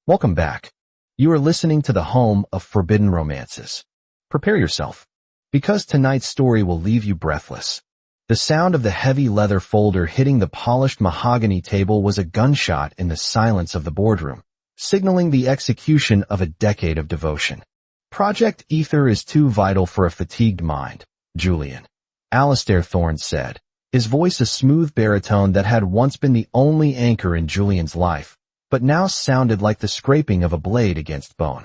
Welcome back. You are listening to the home of forbidden romances. Prepare yourself, because tonight's story will leave you breathless. The sound of the heavy leather folder hitting the polished mahogany table was a gunshot in the silence of the boardroom, signaling the execution of a decade of devotion. Project Ether is too vital for a fatigued mind, Julian, Alistair Thorne said, his voice a smooth baritone that had once been the only anchor in Julian's life, but now sounded like the scraping of a blade against bone.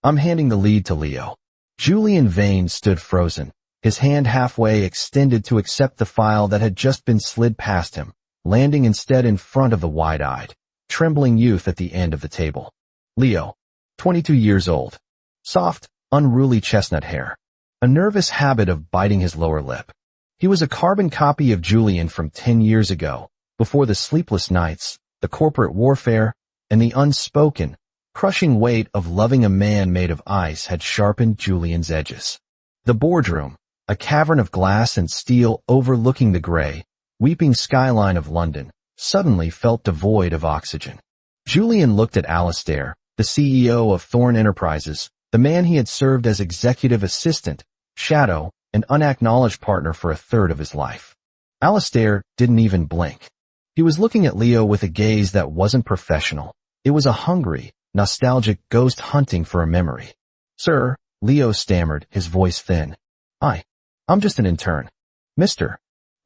I'm handing the lead to Leo. Julian Vane stood frozen, his hand halfway extended to accept the file that had just been slid past him, landing instead in front of the wide-eyed, trembling youth at the end of the table. Leo, 22 years old. Soft, unruly chestnut hair. A nervous habit of biting his lower lip. He was a carbon copy of Julian from 10 years ago, before the sleepless nights, the corporate warfare, and the unspoken, crushing weight of loving a man made of ice had sharpened Julian's edges. The boardroom, a cavern of glass and steel overlooking the gray, weeping skyline of London, suddenly felt devoid of oxygen. Julian looked at Alistair, the CEO of Thorne Enterprises, the man he had served as executive assistant, shadow, and unacknowledged partner for a third of his life. Alistair didn't even blink. He was looking at Leo with a gaze that wasn't professional. It was a hungry, nostalgic ghost hunting for a memory. Sir, Leo stammered, his voice thin. I'm just an intern. Mr.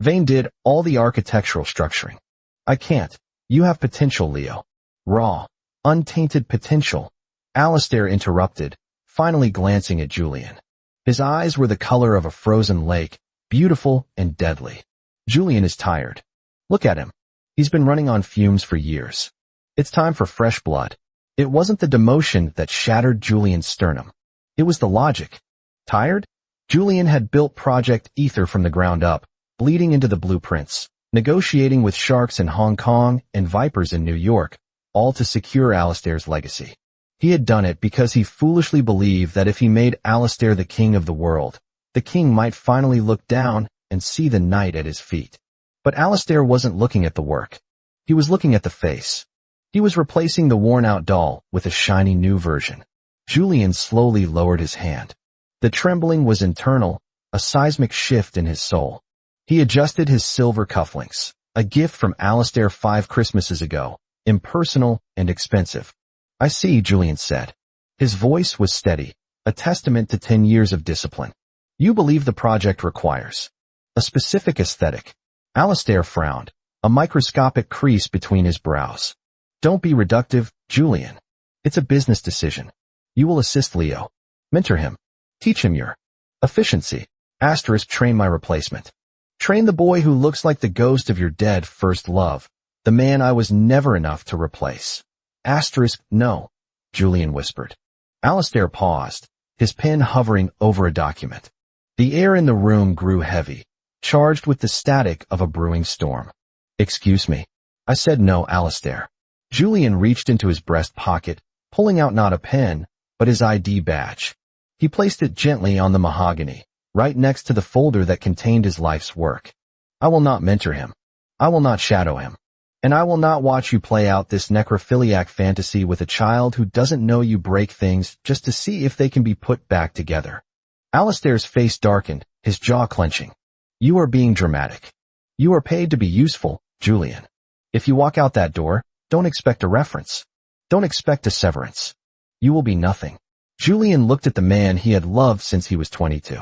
Vane did all the architectural structuring. I can't. You have potential, Leo. Raw, untainted potential. Alistair interrupted, finally glancing at Julian. His eyes were the color of a frozen lake, beautiful and deadly. Julian is tired. Look at him. He's been running on fumes for years. It's time for fresh blood. It wasn't the demotion that shattered Julian's sternum. It was the logic. Tired? Julian had built Project Ether from the ground up, bleeding into the blueprints, negotiating with sharks in Hong Kong and vipers in New York, all to secure Alistair's legacy. He had done it because he foolishly believed that if he made Alistair the king of the world, the king might finally look down and see the knight at his feet. But Alistair wasn't looking at the work. He was looking at the face. He was replacing the worn-out doll with a shiny new version. Julian slowly lowered his hand. The trembling was internal, a seismic shift in his soul. He adjusted his silver cufflinks, a gift from Alistair 5 Christmases ago, impersonal and expensive. I see, Julian said. His voice was steady, a testament to 10 years of discipline. You believe the project requires a specific aesthetic. Alistair frowned, a microscopic crease between his brows. Don't be reductive, Julian. It's a business decision. You will assist Leo. Mentor him. Teach him your efficiency. Train my replacement. Train the boy who looks like the ghost of your dead first love, the man I was never enough to replace. No, Julian whispered. Alistair paused, his pen hovering over a document. The air in the room grew heavy, charged with the static of a brewing storm. Excuse me. I said no, Alistair. Julian reached into his breast pocket, pulling out not a pen, but his ID badge. He placed it gently on the mahogany, right next to the folder that contained his life's work. I will not mentor him. I will not shadow him. And I will not watch you play out this necrophiliac fantasy with a child who doesn't know you break things just to see if they can be put back together. Alistair's face darkened, his jaw clenching. You are being dramatic. You are paid to be useful, Julian. If you walk out that door, don't expect a reference. Don't expect a severance. You will be nothing. Julian looked at the man he had loved since he was 22.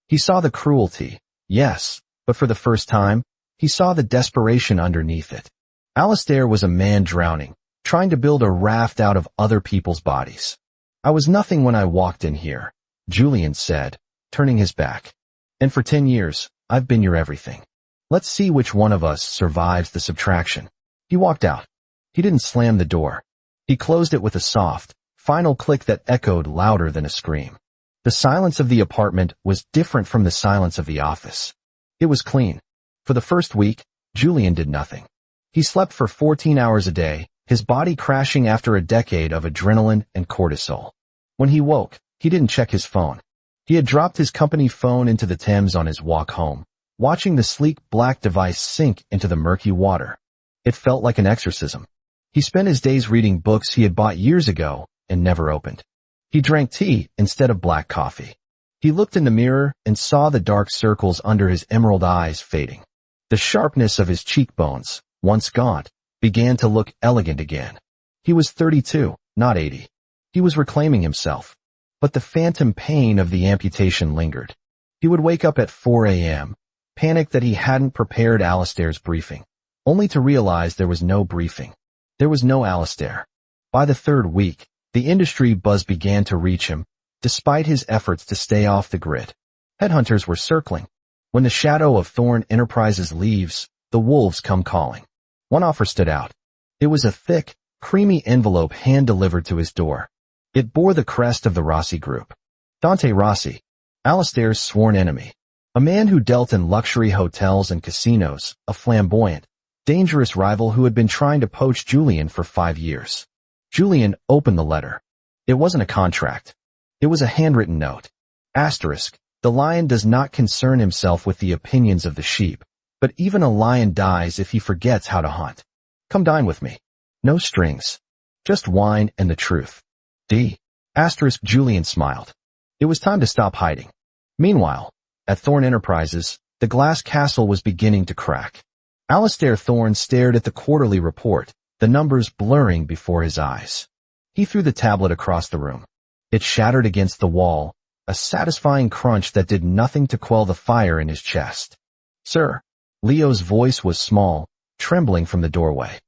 He saw the cruelty, yes, but for the first time, he saw the desperation underneath it. Alistair was a man drowning, trying to build a raft out of other people's bodies. I was nothing when I walked in here, Julian said, turning his back. And for 10 years, I've been your everything. Let's see which one of us survives the subtraction. He walked out. He didn't slam the door. He closed it with a soft, final click that echoed louder than a scream. The silence of the apartment was different from the silence of the office. It was clean. For the first week, Julian did nothing. He slept for 14 hours a day, his body crashing after a decade of adrenaline and cortisol. When he woke, he didn't check his phone. He had dropped his company phone into the Thames on his walk home, watching the sleek black device sink into the murky water. It felt like an exorcism. He spent his days reading books he had bought years ago and never opened. He drank tea instead of black coffee. He looked in the mirror and saw the dark circles under his emerald eyes fading. The sharpness of his cheekbones, once gaunt, began to look elegant again. He was 32, not 80. He was reclaiming himself. But the phantom pain of the amputation lingered. He would wake up at 4 a.m., panic that he hadn't prepared Alistair's briefing, only to realize there was no briefing. There was no Alistair. By the third week, the industry buzz began to reach him, despite his efforts to stay off the grid. Headhunters were circling. When the shadow of Thorn Enterprises leaves, the wolves come calling. One offer stood out. It was a thick, creamy envelope hand-delivered to his door. It bore the crest of the Rossi Group. Dante Rossi, Alistair's sworn enemy. A man who dealt in luxury hotels and casinos, a flamboyant, dangerous rival who had been trying to poach Julian for 5 years. Julian opened the letter. It wasn't a contract. It was a handwritten note. Asterisk, the lion does not concern himself with the opinions of the sheep, but even a lion dies if he forgets how to hunt. Come dine with me. No strings. Just wine and the truth. D. Asterisk Julian smiled. It was time to stop hiding. Meanwhile, at Thorn Enterprises, the glass castle was beginning to crack. Alistair Thorn stared at the quarterly report, the numbers blurring before his eyes. He threw the tablet across the room. It shattered against the wall, a satisfying crunch that did nothing to quell the fire in his chest. Sir. Leo's voice was small, trembling from the doorway.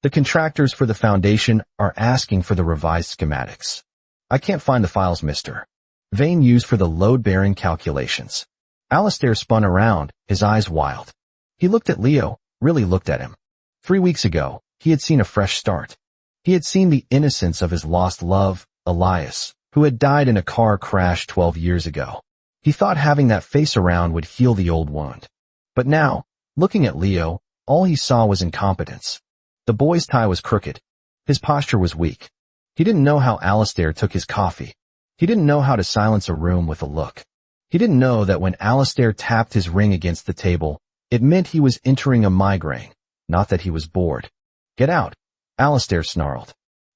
The contractors for the foundation are asking for the revised schematics. I can't find the files, Mr. Vane used for the load-bearing calculations. Alistair spun around, his eyes wild. He looked at Leo, really looked at him. 3 weeks ago, he had seen a fresh start. He had seen the innocence of his lost love, Elias, who had died in a car crash 12 years ago. He thought having that face around would heal the old wound. But now, looking at Leo, all he saw was incompetence. The boy's tie was crooked. His posture was weak. He didn't know how Alistair took his coffee. He didn't know how to silence a room with a look. He didn't know that when Alistair tapped his ring against the table, it meant he was entering a migraine, not that he was bored. Get out, Alistair snarled.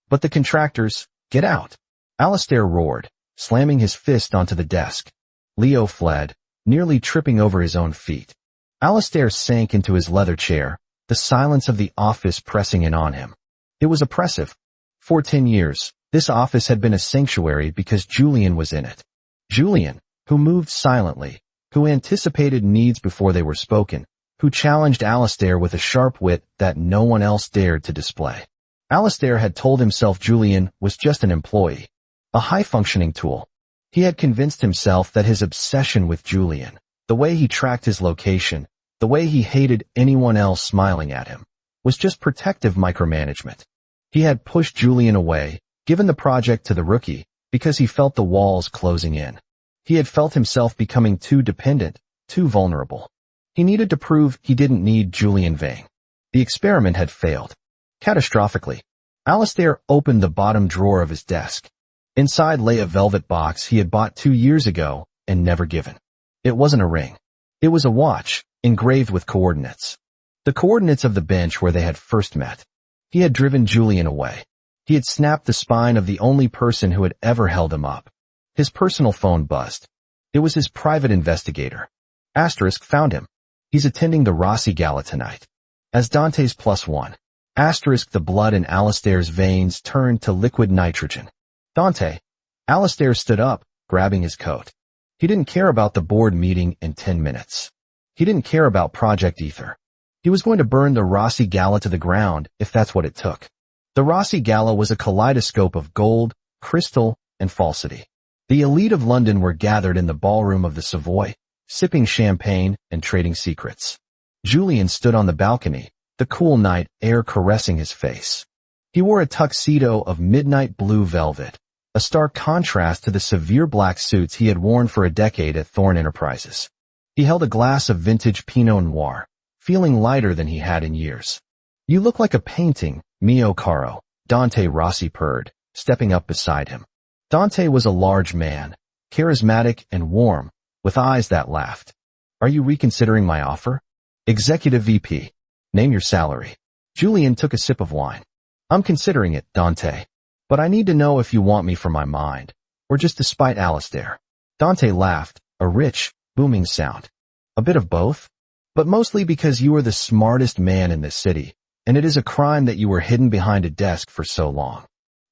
But the contractors, get out. Alistair roared, slamming his fist onto the desk. Leo fled, nearly tripping over his own feet. Alistair sank into his leather chair, the silence of the office pressing in on him. It was oppressive. For 10 years, this office had been a sanctuary because Julian was in it. Julian, who moved silently, who anticipated needs before they were spoken, who challenged Alistair with a sharp wit that no one else dared to display. Alistair had told himself Julian was just an employee, a high-functioning tool. He had convinced himself that his obsession with Julian, the way he tracked his location, the way he hated anyone else smiling at him, was just protective micromanagement. He had pushed Julian away, given the project to the rookie, because he felt the walls closing in. He had felt himself becoming too dependent, too vulnerable. He needed to prove he didn't need Julian Vane. The experiment had failed. Catastrophically. Alistair opened the bottom drawer of his desk. Inside lay a velvet box he had bought 2 years ago and never given. It wasn't a ring. It was a watch, engraved with coordinates. The coordinates of the bench where they had first met. He had driven Julian away. He had snapped the spine of the only person who had ever held him up. His personal phone buzzed. It was his private investigator. Asterisk found him. He's attending the Rossi Gala tonight. As Dante's +1. Asterisk the blood in Alistair's veins turned to liquid nitrogen. Dante. Alistair stood up, grabbing his coat. He didn't care about the board meeting in 10 minutes. He didn't care about Project Ether. He was going to burn the Rossi Gala to the ground if that's what it took. The Rossi Gala was a kaleidoscope of gold, crystal, and falsity. The elite of London were gathered in the ballroom of the Savoy, sipping champagne and trading secrets. Julian stood on the balcony, the cool night air caressing his face. He wore a tuxedo of midnight blue velvet, a stark contrast to the severe black suits he had worn for a decade at Thorn Enterprises. He held a glass of vintage Pinot Noir, feeling lighter than he had in years. You look like a painting, mio caro, Dante Rossi purred, stepping up beside him. Dante was a large man, charismatic and warm, with eyes that laughed. Are you reconsidering my offer? Executive VP. Name your salary. Julian took a sip of wine. I'm considering it, Dante. But I need to know if you want me for my mind, or just to spite Alistair. Dante laughed, a rich, booming sound. A bit of both? But mostly because you are the smartest man in this city, and it is a crime that you were hidden behind a desk for so long.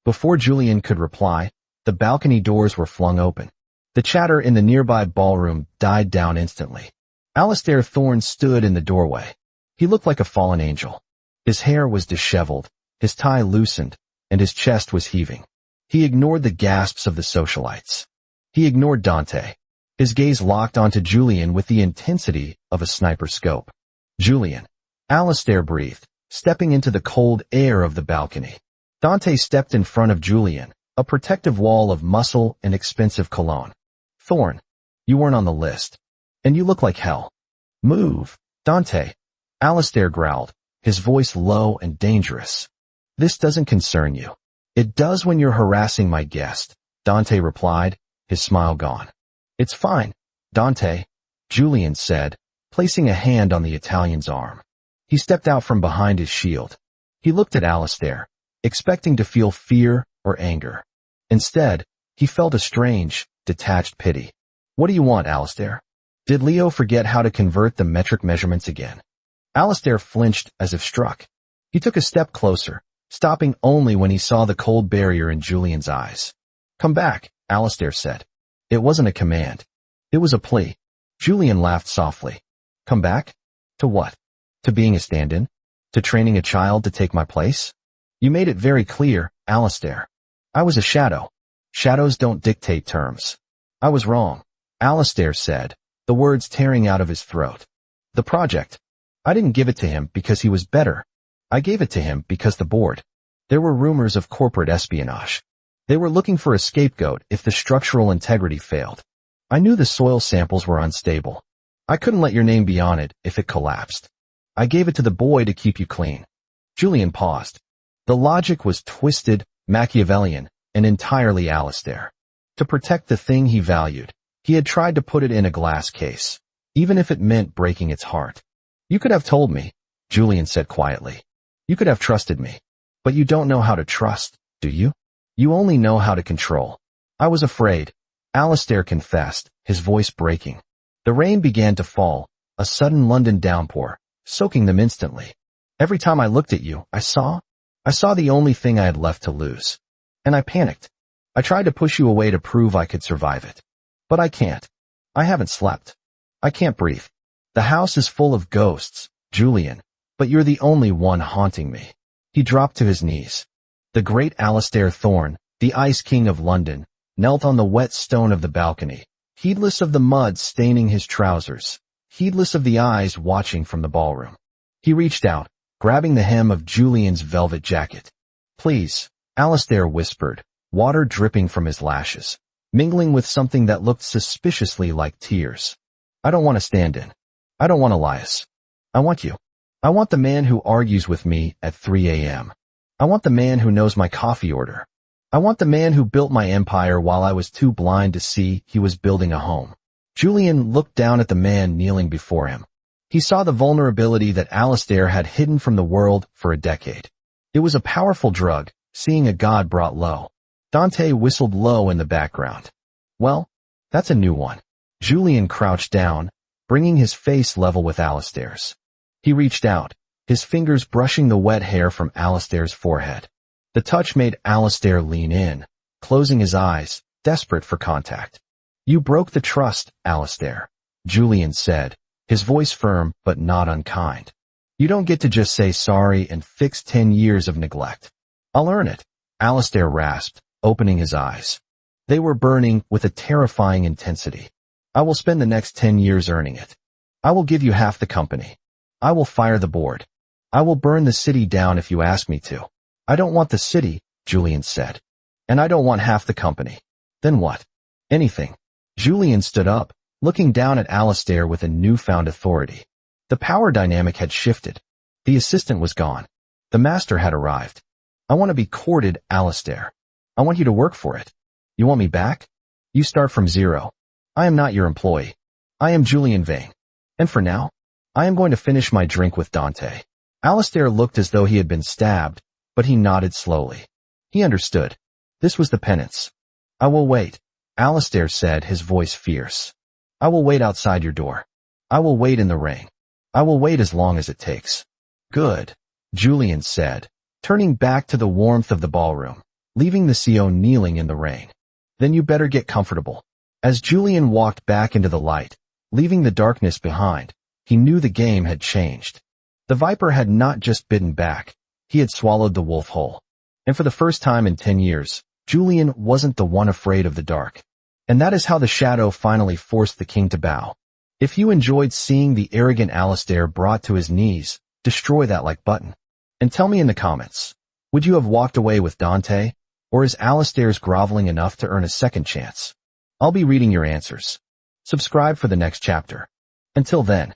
Before Julian could reply, the balcony doors were flung open. The chatter in the nearby ballroom died down instantly. Alistair Thorne stood in the doorway. He looked like a fallen angel. His hair was disheveled, his tie loosened, and his chest was heaving. He ignored the gasps of the socialites. He ignored Dante. His gaze locked onto Julian with the intensity of a sniper scope. Julian. Alistair breathed, stepping into the cold air of the balcony. Dante stepped in front of Julian, a protective wall of muscle and expensive cologne. Thorne. You weren't on the list. And you look like hell. Move, Dante. Alistair growled, his voice low and dangerous. This doesn't concern you. It does when you're harassing my guest, Dante replied, his smile gone. It's fine, Dante, Julian said, placing a hand on the Italian's arm. He stepped out from behind his shield. He looked at Alistair, expecting to feel fear or anger. Instead, he felt a strange, detached pity. What do you want, Alistair? Did Leo forget how to convert the metric measurements again? Alistair flinched as if struck. He took a step closer, stopping only when he saw the cold barrier in Julian's eyes. Come back, Alistair said. It wasn't a command. It was a plea. Julian laughed softly. Come back? To what? To being a stand-in? To training a child to take my place? You made it very clear, Alistair. I was a shadow. Shadows don't dictate terms. I was wrong, Alistair said, the words tearing out of his throat. The project. I didn't give it to him because he was better. I gave it to him because the board. There were rumors of corporate espionage. They were looking for a scapegoat if the structural integrity failed. I knew the soil samples were unstable. I couldn't let your name be on it if it collapsed. I gave it to the boy to keep you clean. Julian paused. The logic was twisted, Machiavellian, and entirely Alistair. To protect the thing he valued, he had tried to put it in a glass case, even if it meant breaking its heart. You could have told me, Julian said quietly. You could have trusted me. But you don't know how to trust, do you? You only know how to control. I was afraid, Alistair confessed, his voice breaking. The rain began to fall, a sudden London downpour, soaking them instantly. Every time I looked at you, I saw the only thing I had left to lose. And I panicked. I tried to push you away to prove I could survive it. But I can't. I haven't slept. I can't breathe. The house is full of ghosts, Julian, but you're the only one haunting me. He dropped to his knees. The great Alistair Thorne, the Ice King of London, knelt on the wet stone of the balcony, heedless of the mud staining his trousers, heedless of the eyes watching from the ballroom. He reached out, grabbing the hem of Julian's velvet jacket. Please, Alistair whispered, water dripping from his lashes, mingling with something that looked suspiciously like tears. I don't want to stand in. I don't want Elias. I want you. I want the man who argues with me at 3 a.m. I want the man who knows my coffee order. I want the man who built my empire while I was too blind to see he was building a home. Julian looked down at the man kneeling before him. He saw the vulnerability that Alistair had hidden from the world for a decade. It was a powerful drug, seeing a god brought low. Dante whistled low in the background. Well, that's a new one. Julian crouched down, bringing his face level with Alistair's. He reached out, his fingers brushing the wet hair from Alistair's forehead. The touch made Alistair lean in, closing his eyes, desperate for contact. You broke the trust, Alistair, Julian said, his voice firm but not unkind. You don't get to just say sorry and fix 10 years of neglect. I'll earn it, Alistair rasped, opening his eyes. They were burning with a terrifying intensity. I will spend the next 10 years earning it. I will give you half the company. I will fire the board. I will burn the city down if you ask me to. I don't want the city, Julian said. And I don't want half the company. Then what? Anything. Julian stood up, looking down at Alistair with a newfound authority. The power dynamic had shifted. The assistant was gone. The master had arrived. I want to be courted, Alistair. I want you to work for it. You want me back? You start from zero. I am not your employee. I am Julian Vane. And for now, I am going to finish my drink with Dante. Alistair looked as though he had been stabbed, but he nodded slowly. He understood. This was the penance. I will wait, Alistair said, his voice fierce. I will wait outside your door. I will wait in the rain. I will wait as long as it takes. Good, Julian said, turning back to the warmth of the ballroom, leaving the CO kneeling in the rain. Then you better get comfortable. As Julian walked back into the light, leaving the darkness behind, he knew the game had changed. The viper had not just bitten back, he had swallowed the wolf whole. And for the first time in 10 years, Julian wasn't the one afraid of the dark. And that is how the shadow finally forced the king to bow. If you enjoyed seeing the arrogant Alistair brought to his knees, destroy that like button. And tell me in the comments, would you have walked away with Dante, or is Alistair's groveling enough to earn a second chance? I'll be reading your answers. Subscribe for the next chapter. Until then,